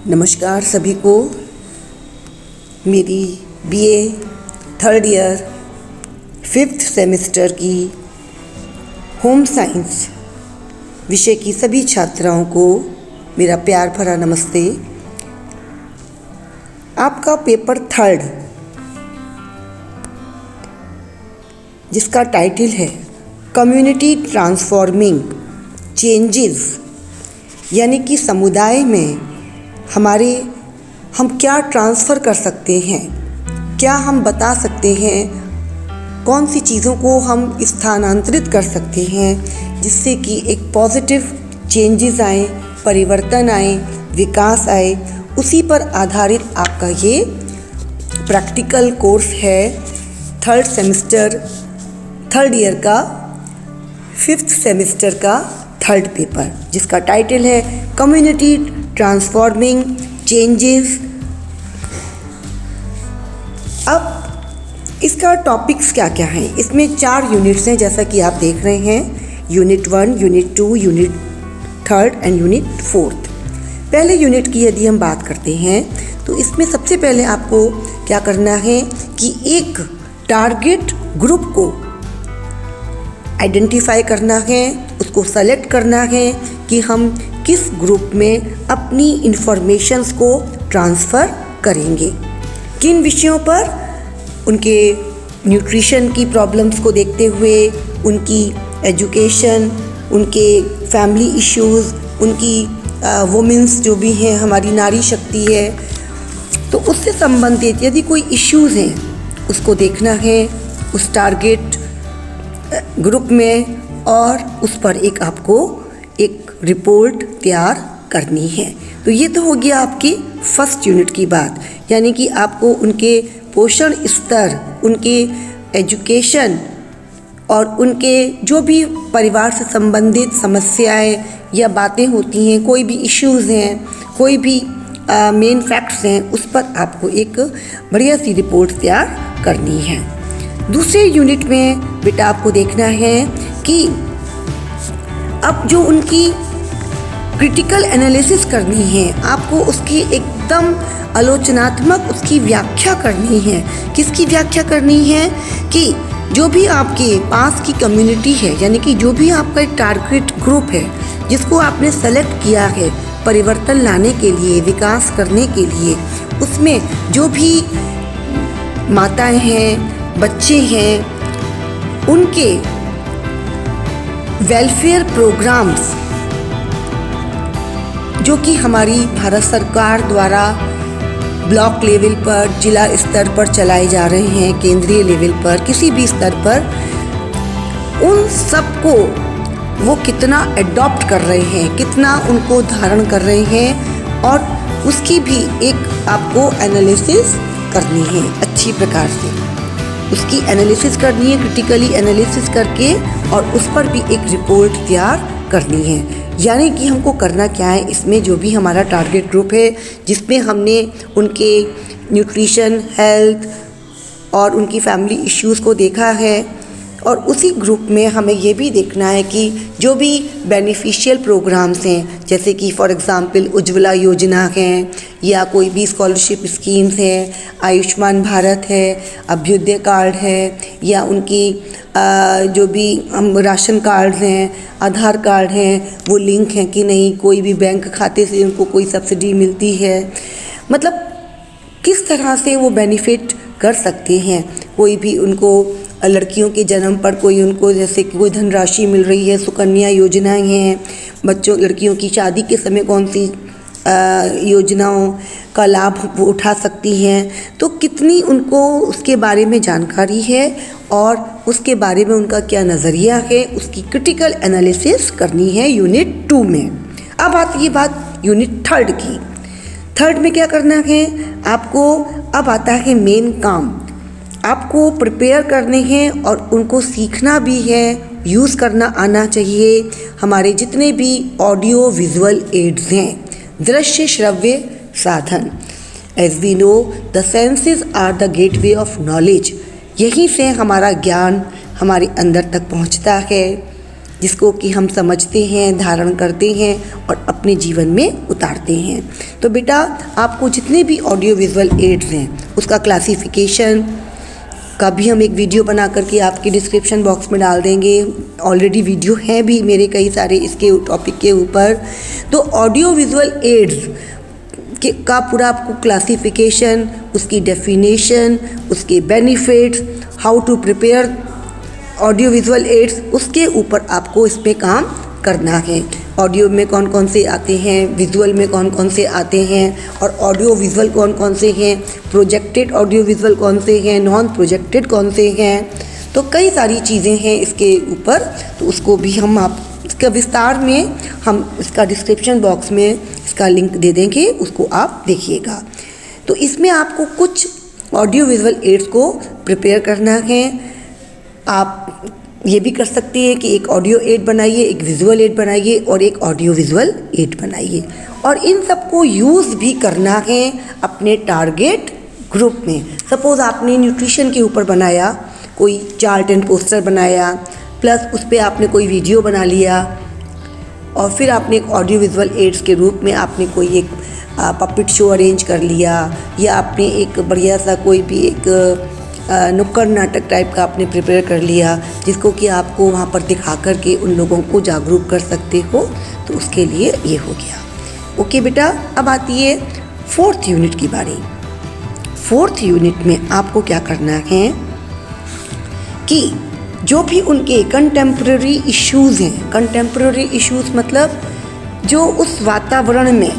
नमस्कार सभी को। मेरी BA third year 5th semester की होम साइंस विषय की सभी छात्राओं को मेरा प्यार भरा नमस्ते। आपका पेपर थर्ड, जिसका टाइटल है कम्युनिटी ट्रांसफॉर्मिंग चेंजेस, यानी कि समुदाय में हम क्या ट्रांसफ़र कर सकते हैं, क्या हम बता सकते हैं, कौन सी चीज़ों को हम स्थानांतरित कर सकते हैं जिससे कि एक पॉजिटिव चेंजेस आए, परिवर्तन आए, विकास आए। उसी पर आधारित आपका ये प्रैक्टिकल कोर्स है थर्ड सेमेस्टर, थर्ड ईयर का 5th सेमेस्टर का थर्ड पेपर, जिसका टाइटल है कम्युनिटी ट्रांसफॉर्मिंग चेंजेस। अब इसका टॉपिक्स क्या क्या हैं? इसमें 4 यूनिट्स हैं, जैसा कि आप देख रहे हैं। Unit 1, unit 2, unit 3 and unit 4। पहले यूनिट की यदि हम बात करते हैं तो इसमें सबसे पहले आपको क्या करना है कि एक टारगेट ग्रुप को आइडेंटिफाई करना है, उसको सेलेक्ट करना है कि हम किस ग्रुप में अपनी इंफॉर्मेशंस को ट्रांसफ़र करेंगे, किन विषयों पर। उनके न्यूट्रिशन की प्रॉब्लम्स को देखते हुए, उनकी एजुकेशन, उनके फैमिली इश्यूज़, उनकी वुमेंस जो भी हैं, हमारी नारी शक्ति है, तो उससे संबंधित यदि कोई इश्यूज़ हैं उसको देखना है उस टारगेट ग्रुप में, और उस पर आपको एक रिपोर्ट तैयार करनी है। तो ये तो हो गया आपकी फर्स्ट यूनिट की बात, यानी कि आपको उनके पोषण स्तर, उनके एजुकेशन और उनके जो भी परिवार से संबंधित समस्याएं या बातें होती हैं, कोई भी इश्यूज़ हैं, कोई भी मेन फैक्ट्स हैं, उस पर आपको एक बढ़िया सी रिपोर्ट तैयार करनी है। दूसरे यूनिट में बेटा आपको देखना है कि अब जो उनकी क्रिटिकल एनालिसिस करनी है, आपको उसकी एकदम आलोचनात्मक उसकी व्याख्या करनी है। किसकी व्याख्या करनी है कि जो भी आपके पास की कम्युनिटी है, यानी कि जो भी आपका एक टारगेट ग्रुप है जिसको आपने सेलेक्ट किया है परिवर्तन लाने के लिए, विकास करने के लिए, उसमें जो भी माताएं हैं, बच्चे हैं, उनके वेलफेयर प्रोग्राम्स जो कि हमारी भारत सरकार द्वारा ब्लॉक लेवल पर, जिला स्तर पर चलाए जा रहे हैं, केंद्रीय लेवल पर, किसी भी स्तर पर, उन सबको वो कितना अडॉप्ट कर रहे हैं, कितना उनको धारण कर रहे हैं, और उसकी भी एक आपको एनालिसिस करनी है अच्छी प्रकार से। उसकी एनालिसिस करनी है, क्रिटिकली एनालिसिस करके, और उस पर भी एक रिपोर्ट तैयार करनी है। यानी कि हमको करना क्या है, इसमें जो भी हमारा टारगेट ग्रुप है, जिसमें हमने उनके न्यूट्रिशन, हेल्थ और उनकी फैमिली इश्यूज़ को देखा है, और उसी ग्रुप में हमें ये भी देखना है कि जो भी बेनिफिशियल प्रोग्राम्स हैं, जैसे कि फॉर एग्ज़ाम्पल उज्ज्वला योजना है, या कोई भी स्कॉलरशिप स्कीम्स हैं, आयुष्मान भारत है, अभ्युदय कार्ड है, या उनकी जो भी हम राशन कार्ड हैं, आधार कार्ड हैं, वो लिंक हैं कि नहीं, कोई भी बैंक खाते से उनको कोई सब्सिडी मिलती है, मतलब किस तरह से वो बेनिफिट कर सकते हैं। कोई भी उनको लड़कियों के जन्म पर कोई उनको जैसे कि कोई धनराशि मिल रही है, सुकन्या योजनाएं हैं, बच्चों लड़कियों की शादी के समय कौन सी योजनाओं का लाभ वो उठा सकती हैं, तो कितनी उनको उसके बारे में जानकारी है और उसके बारे में उनका क्या नज़रिया है, उसकी क्रिटिकल एनालिसिस करनी है यूनिट 2 में। अब आती है बात यूनिट 3 की। थर्ड में क्या करना है आपको? अब आता है मेन काम। आपको प्रिपेयर करने हैं और उनको सीखना भी है, यूज़ करना आना चाहिए। हमारे जितने भी ऑडियो विजुअल एड्स हैं, दृश्य श्रव्य साधन, as we know the senses are the gateway of knowledge. यहीं से हमारा ज्ञान हमारे अंदर तक पहुंचता है। जिसको कि हम समझते हैं, धारण करते हैं और अपने जीवन में उतारते हैं। तो बेटा आपको जितने भी ऑडियो विजुअल एड्स हैं उसका क्लासिफिकेशन का भी हम एक वीडियो बना करके आपके डिस्क्रिप्शन बॉक्स में डाल देंगे। ऑलरेडी वीडियो है भी मेरे कई सारे इसके टॉपिक के ऊपर। तो ऑडियो विजुअल एड्स का पूरा आपको क्लासिफिकेशन, उसकी डेफिनेशन, उसके benefits, how to prepare audio visual aids, उसके ऊपर आपको इस पे काम करना है। ऑडियो में कौन कौन से आते हैं, विजुअल में कौन कौन से आते हैं और ऑडियो विजुअल कौन कौन से हैं, प्रोजेक्टेड ऑडियो विजुअल कौन से हैं, नॉन प्रोजेक्टेड कौन से हैं। तो कई सारी चीज़ें हैं इसके ऊपर। तो उसको भी हम आप इसका विस्तार में हम इसका डिस्क्रिप्शन बॉक्स में इसका लिंक दे देंगे, उसको आप देखिएगा। तो इसमें आपको कुछ ऑडियो विजुअल एड्स को प्रिपेयर करना है। आप ये भी कर सकते हैं कि एक ऑडियो एड बनाइए, एक विजुअल एड बनाइए और एक ऑडियो विजुअल एड बनाइए और इन सबको यूज़ भी करना है अपने टारगेट ग्रुप में। सपोज़ आपने न्यूट्रिशन के ऊपर बनाया, कोई चार्ट एंड पोस्टर बनाया, प्लस उस पर आपने कोई वीडियो बना लिया और फिर आपने एक ऑडियो विजुअल एड्स के रूप में आपने कोई एक पपेट शो अरेंज कर लिया या आपने एक बढ़िया सा कोई भी एक नुक्कड़ नाटक टाइप का आपने प्रिपेयर कर लिया, जिसको कि आपको वहाँ पर दिखा कर के उन लोगों को जागरूक कर सकते हो। तो उसके लिए ये हो गया। ओके बेटा, अब आती है 4th यूनिट की बारी। 4th यूनिट में आपको क्या करना है कि जो भी उनके कंटेम्प्रेरी इश्यूज़ हैं, कंटेम्प्रेरी इश्यूज़ मतलब जो उस वातावरण में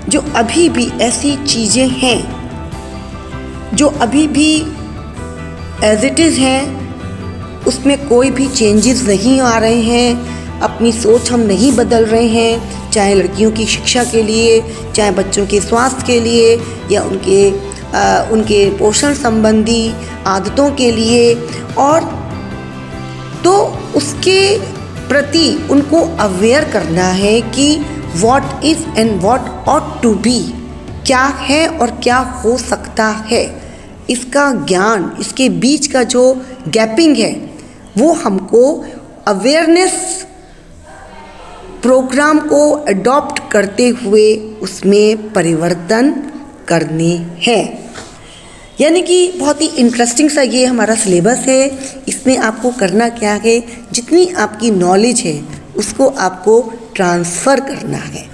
जो अभी भी ऐसी चीज़ें हैं जो अभी भी एज इट इज़ हैं, उसमें कोई भी चेंजेस नहीं आ रहे हैं, अपनी सोच हम नहीं बदल रहे हैं, चाहे लड़कियों की शिक्षा के लिए, चाहे बच्चों के स्वास्थ्य के लिए या उनके पोषण संबंधी आदतों के लिए, और तो उसके प्रति उनको अवेयर करना है कि what is and what ought to be, क्या है और क्या हो सकता है। इसका ज्ञान, इसके बीच का जो गैपिंग है वो हमको अवेयरनेस प्रोग्राम को अडॉप्ट करते हुए उसमें परिवर्तन करने हैं। यानी कि बहुत ही इंटरेस्टिंग सा ये हमारा सिलेबस है। इसमें आपको करना क्या है, जितनी आपकी नॉलेज है उसको आपको ट्रांसफ़र करना है।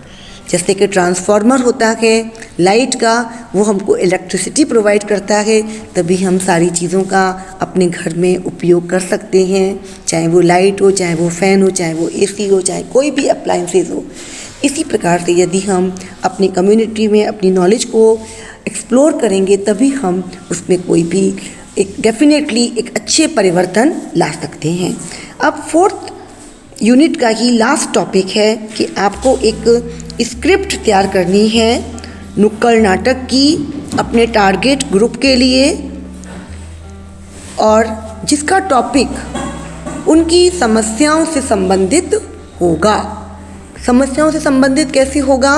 जैसे कि ट्रांसफार्मर होता है लाइट का, वो हमको इलेक्ट्रिसिटी प्रोवाइड करता है, तभी हम सारी चीज़ों का अपने घर में उपयोग कर सकते हैं, चाहे वो लाइट हो, चाहे वो फ़ैन हो, चाहे वो एसी हो, चाहे कोई भी अप्लाइंसेस हो। इसी प्रकार से यदि हम अपनी कम्युनिटी में अपनी नॉलेज को एक्सप्लोर करेंगे तभी हम उसमें कोई भी एक डेफिनेटली एक अच्छे परिवर्तन ला सकते हैं। अब 4th यूनिट का ही लास्ट टॉपिक है कि आपको एक स्क्रिप्ट तैयार करनी है नुक्कड़ नाटक की अपने टारगेट ग्रुप के लिए, और जिसका टॉपिक उनकी समस्याओं से संबंधित होगा। समस्याओं से संबंधित कैसे होगा?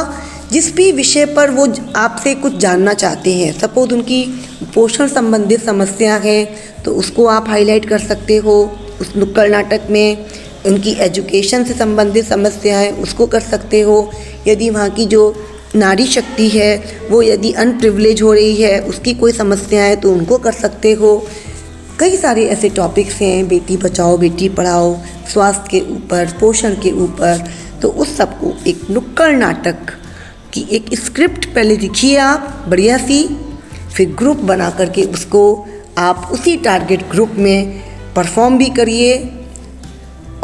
जिस भी विषय पर वो आपसे कुछ जानना चाहते हैं, सपोज उनकी पोषण संबंधित समस्या है तो उसको आप हाईलाइट कर सकते हो उस नुक्कड़ नाटक में। उनकी एजुकेशन से संबंधित समस्या है उसको कर सकते हो। यदि वहाँ की जो नारी शक्ति है वो यदि अनप्रिविलेज हो रही है, उसकी कोई समस्या है तो उनको कर सकते हो। कई सारे ऐसे टॉपिक्स हैं, बेटी बचाओ बेटी पढ़ाओ, स्वास्थ्य के ऊपर, पोषण के ऊपर। तो उस सबको एक नुक्कड़ नाटक की एक स्क्रिप्ट पहले लिखिए आप बढ़िया सी, फिर ग्रुप बना करके उसको आप उसी टारगेट ग्रुप में परफॉर्म भी करिए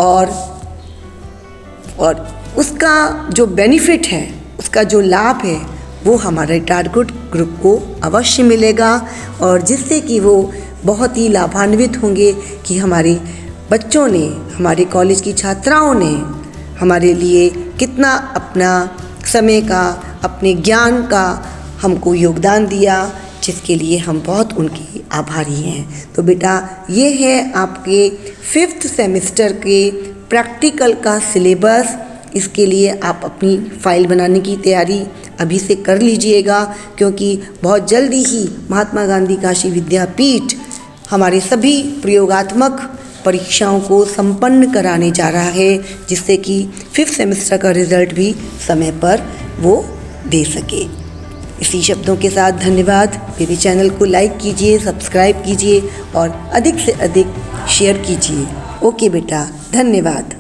और उसका जो बेनिफिट है, उसका जो लाभ है वो हमारे टारगेट ग्रुप को अवश्य मिलेगा, और जिससे कि वो बहुत ही लाभान्वित होंगे कि हमारे बच्चों ने, हमारे कॉलेज की छात्राओं ने हमारे लिए कितना अपना समय का, अपने ज्ञान का हमको योगदान दिया, जिसके लिए हम बहुत उनके आभारी हैं। तो बेटा ये है आपके 5th सेमेस्टर के प्रैक्टिकल का सिलेबस। इसके लिए आप अपनी फ़ाइल बनाने की तैयारी अभी से कर लीजिएगा, क्योंकि बहुत जल्दी ही महात्मा गांधी काशी विद्यापीठ हमारे सभी प्रयोगात्मक परीक्षाओं को संपन्न कराने जा रहा है, जिससे कि 5th सेमेस्टर का रिजल्ट भी समय पर वो दे सके। इसी शब्दों के साथ धन्यवाद। मेरे चैनल को लाइक कीजिए, सब्सक्राइब कीजिए और अधिक से अधिक शेयर कीजिए। ओके बेटा, धन्यवाद।